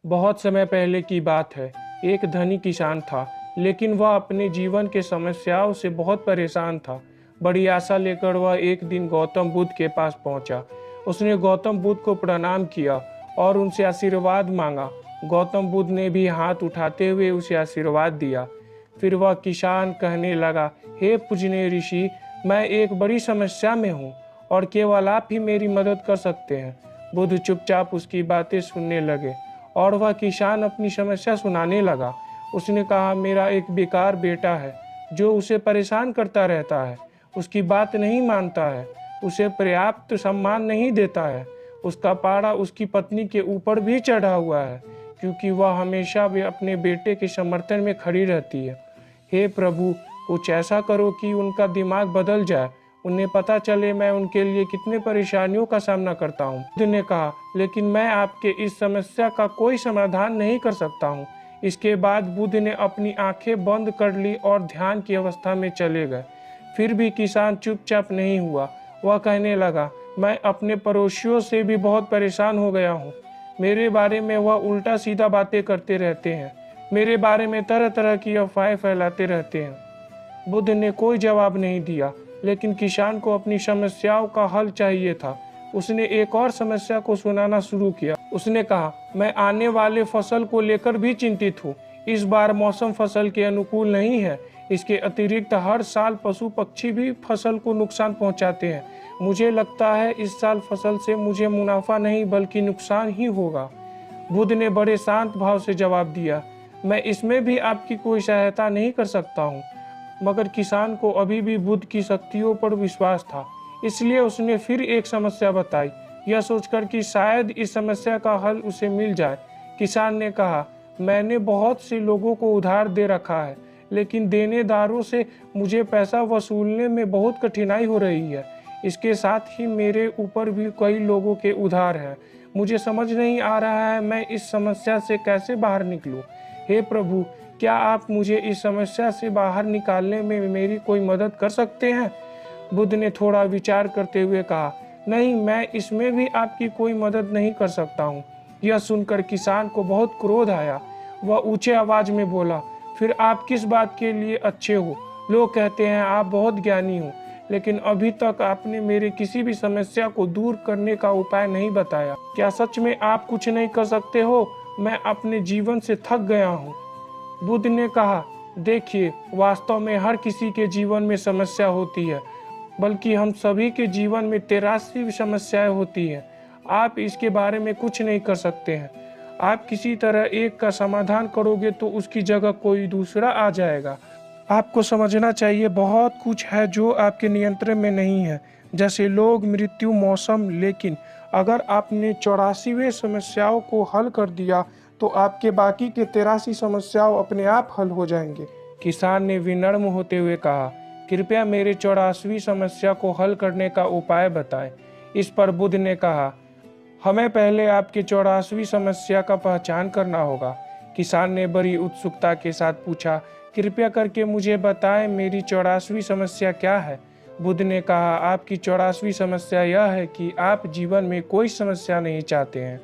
बहुत समय पहले की बात है। एक धनी किसान था, लेकिन वह अपने जीवन के समस्याओं से बहुत परेशान था। बड़ी आशा लेकर वह एक दिन गौतम बुद्ध के पास पहुंचा। उसने गौतम बुद्ध को प्रणाम किया और उनसे आशीर्वाद मांगा। गौतम बुद्ध ने भी हाथ उठाते हुए उसे आशीर्वाद दिया। फिर वह किसान कहने लगा, हे पूजनीय ऋषि, मैं एक बड़ी समस्या में हूँ और केवल आप ही मेरी मदद कर सकते हैं। बुद्ध चुपचाप उसकी बातें सुनने लगे और वह किसान अपनी समस्या सुनाने लगा। उसने कहा, मेरा एक बेकार बेटा है जो उसे परेशान करता रहता है। उसकी बात नहीं मानता है, उसे पर्याप्त सम्मान नहीं देता है। उसका पारा उसकी पत्नी के ऊपर भी चढ़ा हुआ है, क्योंकि वह हमेशा भी अपने बेटे के समर्थन में खड़ी रहती है। हे प्रभु, कुछ ऐसा करो कि उनका दिमाग बदल जाए, उन्हें पता चले मैं उनके लिए कितने परेशानियों का सामना करता हूँ। बुद्ध ने कहा, लेकिन मैं आपके इस समस्या का कोई समाधान नहीं कर सकता हूँ। इसके बाद बुद्ध ने अपनी आंखें बंद कर ली और ध्यान की अवस्था में चले गए। फिर भी किसान चुपचाप नहीं हुआ। वह कहने लगा, मैं अपने पड़ोसियों से भी बहुत परेशान हो गया हूँ। मेरे बारे में वह उल्टा सीधा बातें करते रहते हैं। मेरे बारे में तरह तरह की अफवाहें फैलाते रहते हैं। बुद्ध ने कोई जवाब नहीं दिया, लेकिन किसान को अपनी समस्याओं का हल चाहिए था। उसने एक और समस्या को सुनाना शुरू किया। उसने कहा, मैं आने वाले फसल को लेकर भी चिंतित हूँ। इस बार मौसम फसल के अनुकूल नहीं है। इसके अतिरिक्त हर साल पशु पक्षी भी फसल को नुकसान पहुँचाते हैं। मुझे लगता है इस साल फसल से मुझे मुनाफा नहीं बल्कि नुकसान ही होगा। बुद्ध ने बड़े शांत भाव से जवाब दिया, मैं इसमें भी आपकी कोई सहायता नहीं कर सकता हूँ। मगर किसान को अभी भी बुद्ध की शक्तियों पर विश्वास था, इसलिए उसने फिर एक समस्या बताई, यह सोचकर कि शायद इस समस्या का हल उसे मिल जाए। किसान ने कहा, मैंने बहुत से लोगों को उधार दे रखा है, लेकिन देनेदारों से मुझे पैसा वसूलने में बहुत कठिनाई हो रही है। इसके साथ ही मेरे ऊपर भी कई लोगों के उधार हैं। मुझे समझ नहीं आ रहा है मैं इस समस्या से कैसे बाहर निकलूं। हे प्रभु, क्या आप मुझे इस समस्या से बाहर निकालने में मेरी कोई मदद कर सकते हैं? बुद्ध ने थोड़ा विचार करते हुए कहा, नहीं, मैं इसमें भी आपकी कोई मदद नहीं कर सकता हूँ। यह सुनकर किसान को बहुत क्रोध आया। वह ऊंचे आवाज में बोला, फिर आप किस बात के लिए अच्छे हो? लोग कहते हैं आप बहुत ज्ञानी हो, लेकिन अभी तक आपने मेरे किसी भी समस्या को दूर करने का उपाय नहीं बताया। क्या सच में आप कुछ नहीं कर सकते हो? मैं अपने जीवन से थक गया हूँ। बुद्ध ने कहा, देखिए, वास्तव में हर किसी के जीवन में समस्या होती है, बल्कि हम सभी के जीवन में 83 समस्याएं होती हैं। आप इसके बारे में कुछ नहीं कर सकते हैं। आप किसी तरह एक का समाधान करोगे तो उसकी जगह कोई दूसरा आ जाएगा। आपको समझना चाहिए, बहुत कुछ है जो आपके नियंत्रण में नहीं है, जैसे लोग, मृत्यु, मौसम। लेकिन अगर आपने 84वें समस्याओं को हल कर दिया तो आपके बाकी के 83 समस्याओं अपने आप हल हो जाएंगे। किसान ने विनम्र होते हुए कहा, कृपया मेरे 84वीं समस्या को हल करने का उपाय बताएं। इस पर बुद्ध ने कहा, हमें पहले आपकी 84वीं समस्या का पहचान करना होगा। किसान ने बड़ी उत्सुकता के साथ पूछा, कृपया करके मुझे बताएं, मेरी 84वीं समस्या क्या है? बुद्ध ने कहा, आपकी 84वीं समस्या यह है कि आप जीवन में कोई समस्या नहीं चाहते हैं।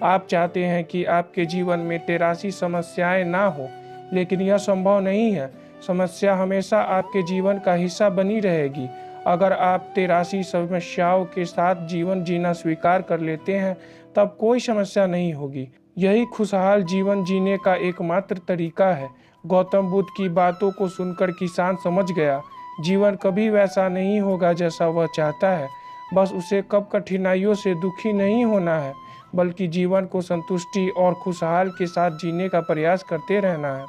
आप चाहते हैं कि आपके जीवन में 83 समस्याएं ना हो, लेकिन यह संभव नहीं है। समस्या हमेशा आपके जीवन का हिस्सा बनी रहेगी। अगर आप 83 समस्याओं के साथ जीवन जीना स्वीकार कर लेते हैं, तब कोई समस्या नहीं होगी। यही खुशहाल जीवन जीने का एकमात्र तरीका है। गौतम बुद्ध की बातों को सुनकर किसान समझ गया, जीवन कभी वैसा नहीं होगा जैसा वह चाहता है। बस उसे कब कठिनाइयों से दुखी नहीं होना है, बल्कि जीवन को संतुष्टि और खुशहाल के साथ जीने का प्रयास करते रहना है।